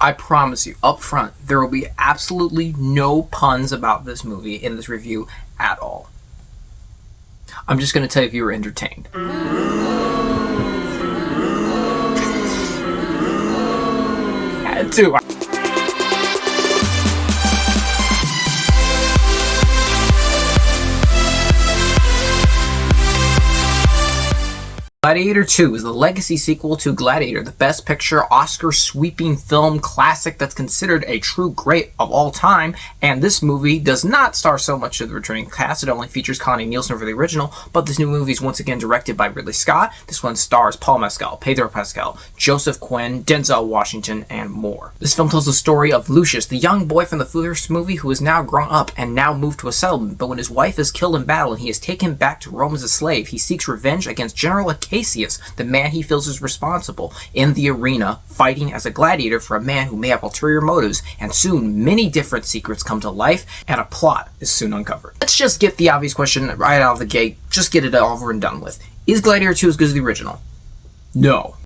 I promise you, up front, there will be absolutely no puns about this movie in this review at all. I'm just going to tell you if you were entertained. Had to. Gladiator 2 is the legacy sequel to Gladiator, the Best Picture Oscar-sweeping film classic that's considered a true great of all time, and this movie does not star so much of the returning cast. It only features Connie Nielsen for the original, but this new movie is once again directed by Ridley Scott. This one stars Paul Mescal, Pedro Pascal, Joseph Quinn, Denzel Washington, and more. This film tells the story of Lucius, the young boy from the first movie who is now grown up and now moved to a settlement, but when his wife is killed in battle and he is taken back to Rome as a slave, he seeks revenge against General Cassius, the man he feels is responsible, in the arena, fighting as a gladiator for a man who may have ulterior motives, and soon many different secrets come to life, and a plot is soon uncovered. Let's just get the obvious question right out of the gate, just get it over and done with. Is Gladiator 2 as good as the original? No.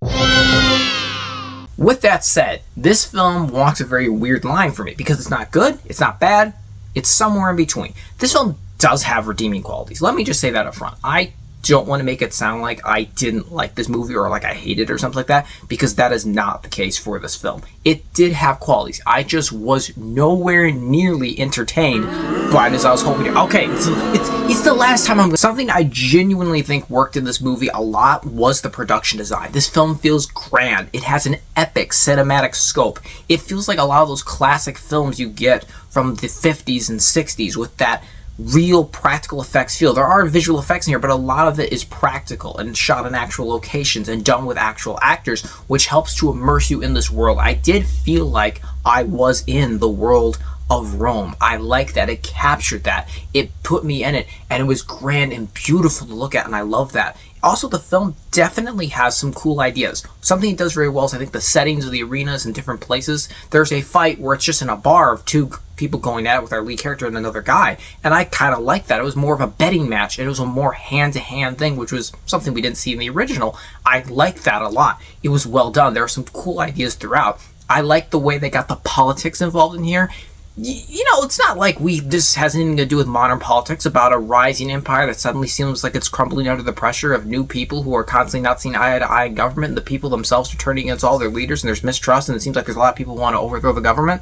With that said, this film walks a very weird line for me, because it's not good, it's not bad, it's somewhere in between. This film does have redeeming qualities. Let me just say that up front. I don't want to make it sound like I didn't like this movie or like I hate it or something like that, because that is not the case for this film. It did have qualities. I just was nowhere nearly entertained by it as I was hoping to. Okay, it's the last time something I genuinely think worked in this movie a lot was the production design. This film feels grand. It has an epic cinematic scope. It feels like a lot of those classic films you get from the 50s and 60s with that real practical effects feel. There are visual effects in here, but a lot of it is practical and shot in actual locations and done with actual actors, which helps to immerse you in this world. I did feel like I was in the world of Rome. I like that. It captured that. It put me in it, and it was grand and beautiful to look at, and I love that. Also, the film definitely has some cool ideas. Something it does very well is, I think, the settings of the arenas in different places. There's a fight where it's just in a bar of two people going at it with our lead character and another guy, and I kind of like that. It was more of a betting match, and it was a more hand-to-hand thing, which was something we didn't see in the original. I liked that a lot. It was well done. There are some cool ideas throughout. I like the way they got the politics involved in here. You know, it's not like this has anything to do with modern politics about a rising empire that suddenly seems like it's crumbling under the pressure of new people who are constantly not seeing eye to eye in government, and the people themselves are turning against all their leaders, and there's mistrust, and it seems like there's a lot of people who want to overthrow the government.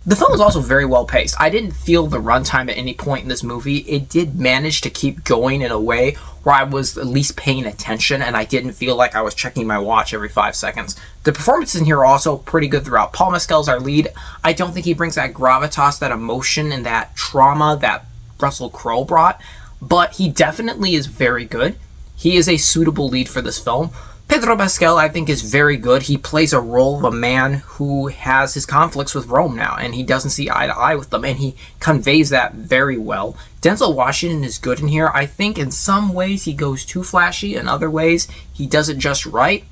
The film is also very well paced. I didn't feel the runtime at any point in this movie. It did manage to keep going in a way where I was at least paying attention, and I didn't feel like I was checking my watch every 5 seconds. The performances in here are also pretty good throughout. Paul Mescal's our lead. I don't think he brings that gravitas, that emotion, and that trauma that Russell Crowe brought, but he definitely is very good. He is a suitable lead for this film. Pedro Pascal, I think, is very good. He plays a role of a man who has his conflicts with Rome now, and he doesn't see eye to eye with them, and he conveys that very well. Denzel Washington is good in here. I think in some ways he goes too flashy, in other ways he does it just right.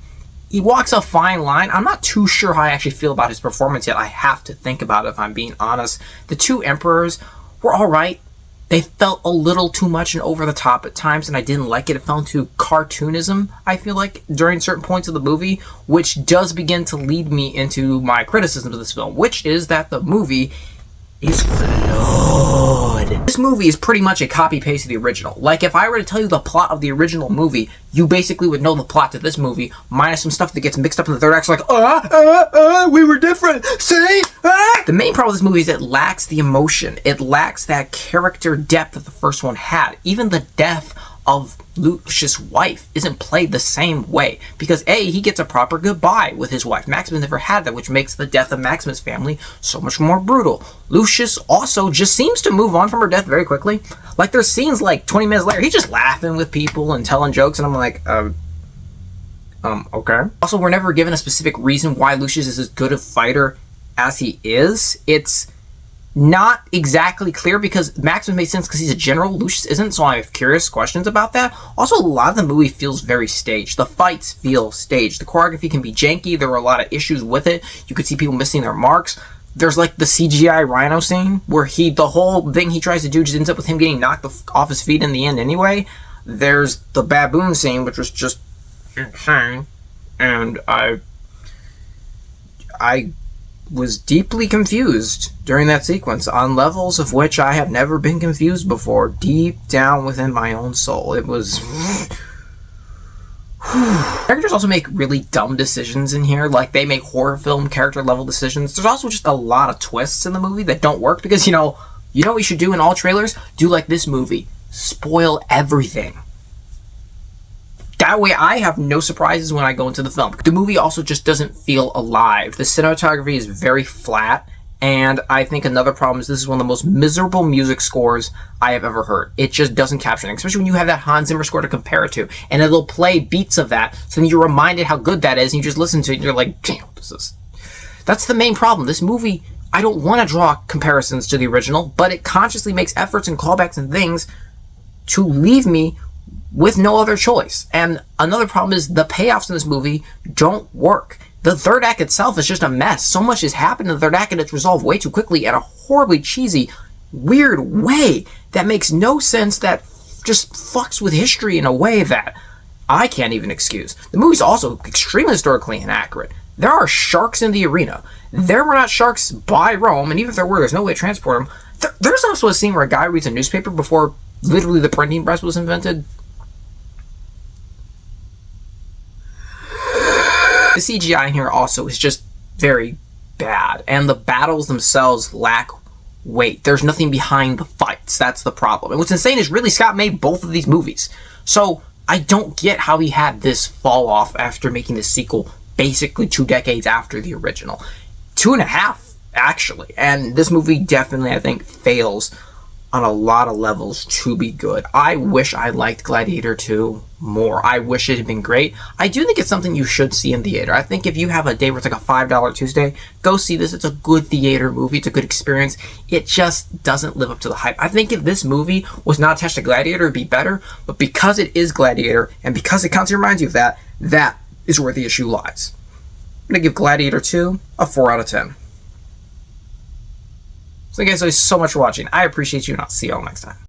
He walks a fine line. I'm not too sure how I actually feel about his performance yet. I have to think about it, if I'm being honest. The two emperors were all right. They felt a little too much and over the top at times, and I didn't like it. It fell into cartoonism, I feel like, during certain points of the movie, which does begin to lead me into my criticisms of this film, which is that the movie is flawed. This movie is pretty much a copy-paste of the original. Like, if I were to tell you the plot of the original movie, you basically would know the plot to this movie, minus some stuff that gets mixed up in the third act, like, we were different, see? The main problem with this movie is it lacks the emotion. It lacks that character depth that the first one had. Even the death of Lucius' wife isn't played the same way, because A, he gets a proper goodbye with his wife. Maximus never had that, which makes the death of Maximus' family so much more brutal. Lucius also just seems to move on from her death very quickly. Like, there's scenes like 20 minutes later, he's just laughing with people and telling jokes, and I'm like, okay. Also, we're never given a specific reason why Lucius is as good a fighter as he is. It's not exactly clear, because Maximus makes sense because he's a general, Lucius isn't, so I have curious questions about that. Also, a lot of the movie feels very staged. The fights feel staged. The choreography can be janky. There were a lot of issues with it. You could see people missing their marks. There's like the CGI rhino scene where the whole thing he tries to do just ends up with him getting knocked off his feet in the end anyway. There's the baboon scene, which was just insane, and I was deeply confused during that sequence on levels of which I have never been confused before, deep down within my own soul. It was... Characters also make really dumb decisions in here, like they make horror film character level decisions. There's also just a lot of twists in the movie that don't work because, you know what we should do in all trailers? Do like this movie. Spoil everything. That way I have no surprises when I go into the film. The movie also just doesn't feel alive. The cinematography is very flat, and I think another problem is this is one of the most miserable music scores I have ever heard. It just doesn't capture anything, especially when you have that Hans Zimmer score to compare it to, and it'll play beats of that, so then you're reminded how good that is, and you just listen to it, and you're like, damn, That's the main problem. This movie, I don't want to draw comparisons to the original, but it consciously makes efforts and callbacks and things to leave me with no other choice. And another problem is the payoffs in this movie don't work. The third act itself is just a mess. So much has happened in the third act and it's resolved way too quickly in a horribly cheesy, weird way that makes no sense, that just fucks with history in a way that I can't even excuse. The movie's also extremely historically inaccurate. There are sharks in the arena. There were not sharks by Rome, and even if there were, there's no way to transport them. There's also a scene where a guy reads a newspaper before literally the printing press was invented. The CGI in here also is just very bad, and the battles themselves lack weight. There's nothing behind the fights. That's the problem. And what's insane is Ridley Scott made both of these movies. So I don't get how he had this fall off after making this sequel basically 2 decades after the original. 2.5, actually. And this movie definitely, I think, fails on a lot of levels to be good. I wish I liked Gladiator 2 more. I wish it had been great. I do think it's something you should see in theater. I think if you have a day where it's like a $5 Tuesday, go see this. It's a good theater movie. It's a good experience. It just doesn't live up to the hype. I think if this movie was not attached to Gladiator, it'd be better. But because it is Gladiator, and because it constantly reminds you of that, that is where the issue lies. I'm going to give Gladiator 2 a 4 out of 10. So thank you guys so much for watching. I appreciate you, and I'll see you all next time.